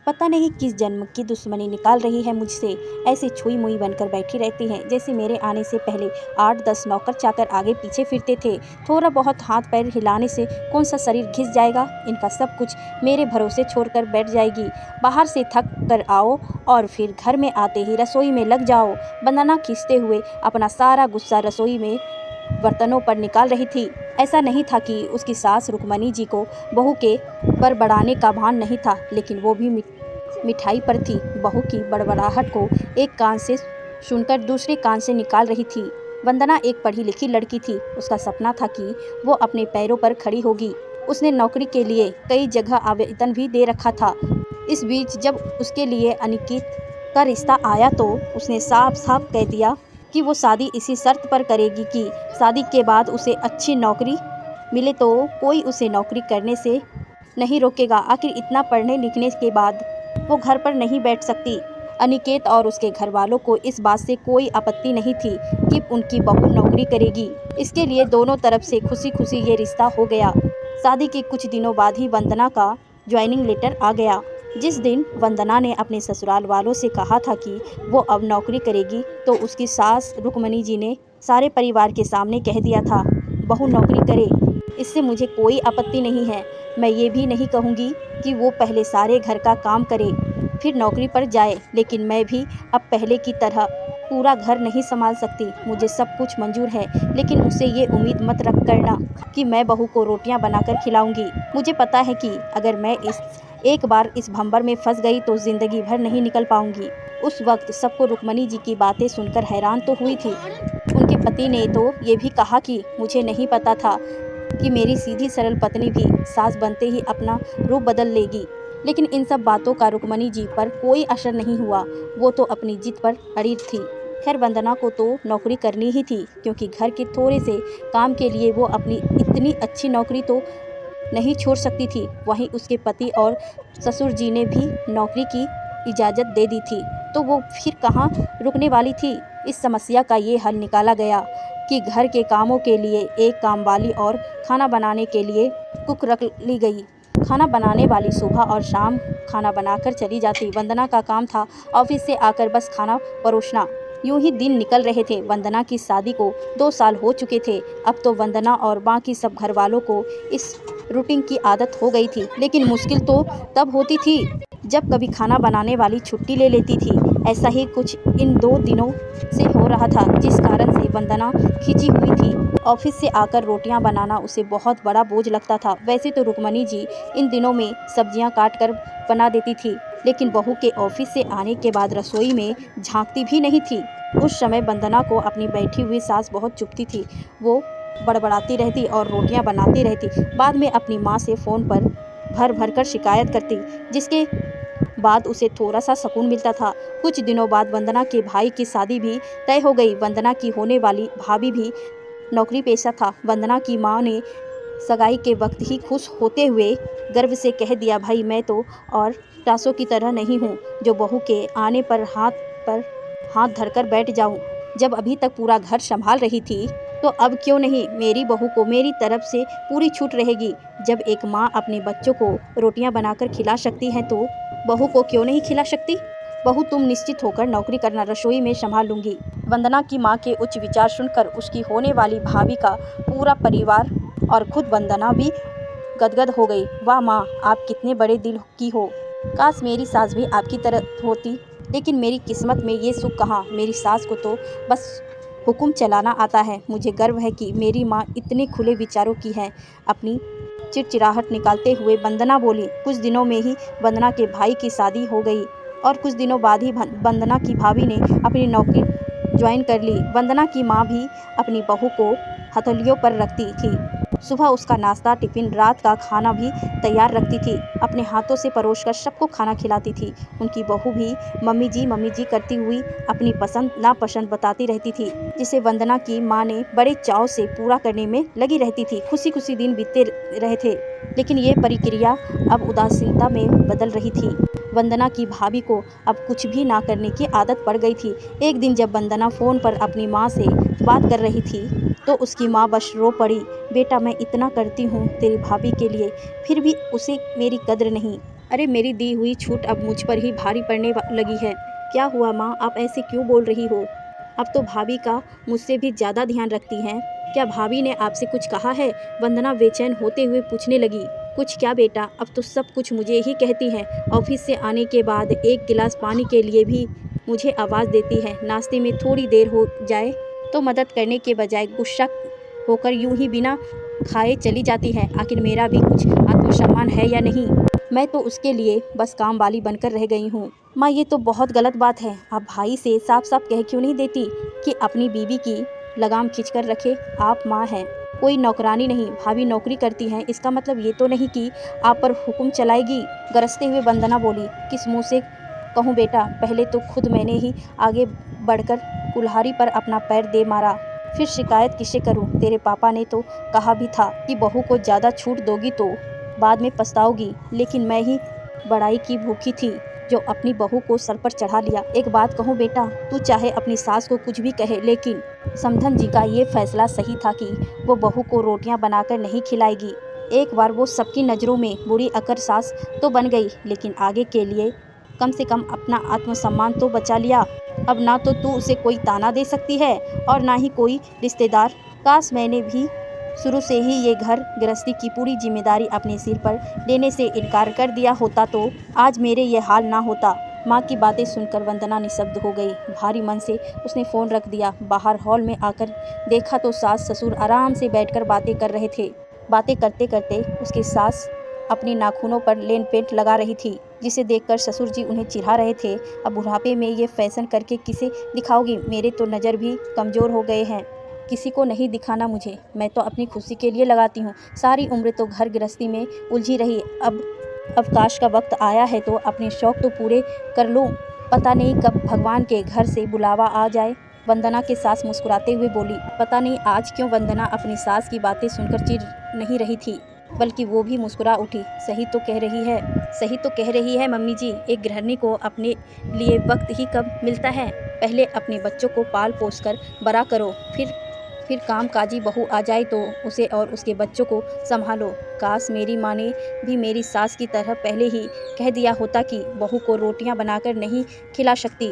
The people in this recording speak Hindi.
पता नहीं किस जन्म की दुश्मनी निकाल रही है मुझसे। ऐसे छुई मुई बनकर बैठी रहती हैं जैसे मेरे आने से पहले 8-10 नौकर चाकर आगे पीछे फिरते थे। थोड़ा बहुत हाथ पैर हिलाने से कौन सा शरीर घिस जाएगा। इनका सब कुछ मेरे भरोसे छोड़कर बैठ जाएगी। बाहर से थक कर आओ और फिर घर में आते ही रसोई में लग जाओ। वंदना खींचते हुए अपना सारा गुस्सा रसोई में बर्तनों पर निकाल रही थी। ऐसा नहीं था कि उसकी सास रुक्मणी जी को बहू के बड़बड़ाने का भान नहीं था, लेकिन वो भी मिठाई पर थी। बहू की बड़बड़ाहट को एक कान से सुनकर दूसरे कान से निकाल रही थी। वंदना एक पढ़ी लिखी लड़की थी। उसका सपना था कि वो अपने पैरों पर खड़ी होगी। उसने नौकरी के लिए कई जगह आवेदन भी दे रखा था। इस बीच जब उसके लिए अनिकेत का रिश्ता आया तो उसने साफ साफ कह दिया कि वो शादी इसी शर्त पर करेगी कि शादी के बाद उसे अच्छी नौकरी मिले तो कोई उसे नौकरी करने से नहीं रोकेगा। आखिर इतना पढ़ने लिखने के बाद वो घर पर नहीं बैठ सकती। अनिकेत और उसके घर वालों को इस बात से कोई आपत्ति नहीं थी कि उनकी बहू नौकरी करेगी। इसके लिए दोनों तरफ से खुशी खुशी ये रिश्ता हो गया। शादी के कुछ दिनों बाद ही वंदना का ज्वाइनिंग लेटर आ गया। जिस दिन वंदना ने अपने ससुराल वालों से कहा था कि वो अब नौकरी करेगी तो उसकी सास रुक्मणी जी ने सारे परिवार के सामने कह दिया था, बहू नौकरी करे, इससे मुझे कोई आपत्ति नहीं है। मैं ये भी नहीं कहूँगी कि वो पहले सारे घर का काम करे फिर नौकरी पर जाए, लेकिन मैं भी अब पहले की तरह पूरा घर नहीं संभाल सकती। मुझे सब कुछ मंजूर है, लेकिन उससे ये उम्मीद मत रख करना कि मैं बहू को रोटियां बनाकर खिलाऊंगी। मुझे पता है कि अगर मैं एक बार इस भंवर में फंस गई तो जिंदगी भर नहीं निकल पाऊंगी। उस वक्त सबको रुक्मणी जी की बातें सुनकर हैरान तो हुई थी। उनके पति ने तो ये भी कहा कि मुझे नहीं पता था कि मेरी सीधी सरल पत्नी भी सास बनते ही अपना रूप बदल लेगी। लेकिन इन सब बातों का रुक्मणी जी पर कोई असर नहीं हुआ। वो तो अपनी जिद पर अड़ी थी। खैर वंदना को तो नौकरी करनी ही थी, क्योंकि घर के थोड़े से काम के लिए वो अपनी इतनी अच्छी नौकरी तो नहीं छोड़ सकती थी। वहीं उसके पति और ससुर जी ने भी नौकरी की इजाज़त दे दी थी, तो वो फिर कहाँ रुकने वाली थी। इस समस्या का ये हल निकाला गया कि घर के कामों के लिए एक कामवाली और खाना बनाने के लिए कुक रख ली गई। खाना बनाने वाली सुबह और शाम खाना बनाकर चली जाती। वंदना का काम था ऑफिस से आकर बस खाना परोसना। यूं ही दिन निकल रहे थे। वंदना की शादी को 2 साल हो चुके थे। अब तो वंदना और बाकी सब घर वालों को इस रूटीन की आदत हो गई थी, लेकिन मुश्किल तो तब होती थी जब कभी खाना बनाने वाली छुट्टी ले लेती थी। ऐसा ही कुछ इन 2 दिनों से हो रहा था, जिस कारण से वंदना खिंची हुई थी। ऑफिस से आकर रोटियां बनाना उसे बहुत बड़ा बोझ लगता था। वैसे तो रुक्मणी जी इन दिनों में सब्जियां काट कर बना देती थी, लेकिन बहू के ऑफिस से आने के बाद रसोई में झांकती भी नहीं थी। उस समय वंदना को अपनी बैठी हुई सास बहुत चुभती थी। वो बड़बड़ाती रहती और रोटियां बनाती रहती। बाद में अपनी माँ से फ़ोन पर भर भर कर शिकायत करती, जिसके बाद उसे थोड़ा सा सुकून मिलता था। कुछ दिनों बाद वंदना के भाई की शादी भी तय हो गई। वंदना की होने वाली भाभी भी नौकरी पेशा था। वंदना की माँ ने सगाई के वक्त ही खुश होते हुए गर्व से कह दिया, भाई मैं तो और टासों की तरह नहीं हूँ जो बहू के आने पर हाथ धरकर बैठ जाऊँ। जब अभी तक पूरा घर संभाल रही थी तो अब क्यों नहीं मेरी बहू को मेरी तरफ से पूरी छूट रहेगी। जब एक माँ अपने बच्चों को रोटियां बनाकर खिला सकती है तो बहू को क्यों नहीं खिला सकती। बहू तुम निश्चित होकर नौकरी करना, रसोई में संभाल लूंगी। वंदना की माँ के उच्च विचार सुनकर उसकी होने वाली भाभी का पूरा परिवार और खुद वंदना भी गदगद हो गई। वाह माँ, आप कितने बड़े दिल की हो। काश मेरी सास भी आपकी तरह होती, लेकिन मेरी किस्मत में ये सुख कहाँ। मेरी सास को तो बस हुक्म चलाना आता है। मुझे गर्व है कि मेरी माँ इतने खुले विचारों की है। अपनी चिड़चिड़ाहट निकालते हुए वंदना बोली। कुछ दिनों में ही वंदना के भाई की शादी हो गई और कुछ दिनों बाद ही वंदना की भाभी ने अपनी नौकरी ज्वाइन कर ली। वंदना की माँ भी अपनी बहू को हथेलियों पर रखती थी। सुबह उसका नाश्ता, टिफिन, रात का खाना भी तैयार रखती थी। अपने हाथों से परोसकर सबको खाना खिलाती थी। उनकी बहू भी मम्मी जी करती हुई अपनी पसंद नापसंद बताती रहती थी, जिसे वंदना की माँ ने बड़े चाव से पूरा करने में लगी रहती थी। खुशी खुशी दिन बीतते रहे थे, लेकिन ये प्रक्रिया अब उदासीनता में बदल रही थी। वंदना की भाभी को अब कुछ भी ना करने की आदत पड़ गई थी। एक दिन जब वंदना फ़ोन पर अपनी माँ से बात कर रही थी तो उसकी माँ बस रो पड़ी। बेटा, मैं इतना करती हूँ तेरी भाभी के लिए, फिर भी उसे मेरी कद्र नहीं। अरे मेरी दी हुई छूट अब मुझ पर ही भारी पड़ने लगी है। क्या हुआ माँ, आप ऐसे क्यों बोल रही हो? अब तो भाभी का मुझसे भी ज़्यादा ध्यान रखती हैं। क्या भाभी ने आपसे कुछ कहा है? वंदना बेचैन होते हुए पूछने लगी। कुछ क्या बेटा, अब तो सब कुछ मुझे ही कहती हैं। ऑफिस से आने के बाद एक गिलास पानी के लिए भी मुझे आवाज़ देती है। नाश्ते में थोड़ी देर हो जाए तो मदद करने के बजाय गुस्सा होकर यूं ही बिना खाए चली जाती है। आखिर मेरा भी कुछ आत्मसम्मान है या नहीं? मैं तो उसके लिए बस काम वाली बनकर रह गई हूँ। माँ, ये तो बहुत गलत बात है। आप भाई से साफ साफ कह क्यों नहीं देती कि अपनी बीवी की लगाम खींचकर रखे? आप माँ हैं, कोई नौकरानी नहीं। भाभी नौकरी करती हैं, इसका मतलब ये तो नहीं कि आप पर हुक्म चलाएगी। गरजते हुए वंदना बोली। किस मुँह से कहूँ बेटा, पहले तो खुद मैंने ही आगे बढ़कर कुल्हाड़ी पर अपना पैर दे मारा, फिर शिकायत किसे करूँ? तेरे पापा ने तो कहा भी था कि बहू को ज़्यादा छूट दोगी तो बाद में पछताओगी, लेकिन मैं ही बड़ाई की भूखी थी जो अपनी बहू को सर पर चढ़ा लिया। एक बात कहूँ बेटा, तू चाहे अपनी सास को कुछ भी कहे, लेकिन समधन जी का ये फैसला सही था कि वो बहू को रोटियां बनाकर नहीं खिलाएगी। एक बार वो सबकी नज़रों में बुरी अकर सास तो बन गई, लेकिन आगे के लिए कम से कम अपना आत्मसम्मान तो बचा लिया। अब ना तो तू उसे कोई ताना दे सकती है और ना ही कोई रिश्तेदार। काश मैंने भी शुरू से ही ये घर गृहस्थी की पूरी जिम्मेदारी अपने सिर पर लेने से इनकार कर दिया होता तो आज मेरे ये हाल ना होता। माँ की बातें सुनकर वंदना निशब्द हो गई। भारी मन से उसने फ़ोन रख दिया। बाहर हॉल में आकर देखा तो सास ससुर आराम से बैठकर बातें कर रहे थे। बातें करते करते उसकी सास अपनी नाखूनों पर लेन पेंट लगा रही थी, जिसे देखकर ससुर जी उन्हें चिढ़ा रहे थे। अब बुढ़ापे में ये फैशन करके किसे दिखाओगी? मेरे तो नज़र भी कमज़ोर हो गए हैं, किसी को नहीं दिखाना मुझे। मैं तो अपनी खुशी के लिए लगाती हूँ। सारी उम्र तो घर गृहस्थी में उलझी रही, अब अवकाश का वक्त आया है तो अपने शौक़ तो पूरे कर लूँ। पता नहीं कब भगवान के घर से बुलावा आ जाए। वंदना की सास मुस्कुराते हुए बोली। पता नहीं आज क्यों वंदना अपनी सास की बातें सुनकर चिढ़ नहीं रही थी, बल्कि वो भी मुस्कुरा उठी। सही तो कह रही है, सही तो कह रही है मम्मी जी। एक गृहिणी को अपने लिए वक्त ही कब मिलता है? पहले अपने बच्चों को पाल पोस कर बड़ा करो, फिर कामकाजी बहू आ जाए तो उसे और उसके बच्चों को संभालो। काश मेरी माँ ने भी मेरी सास की तरह पहले ही कह दिया होता कि बहू को रोटियां बनाकर नहीं खिला सकती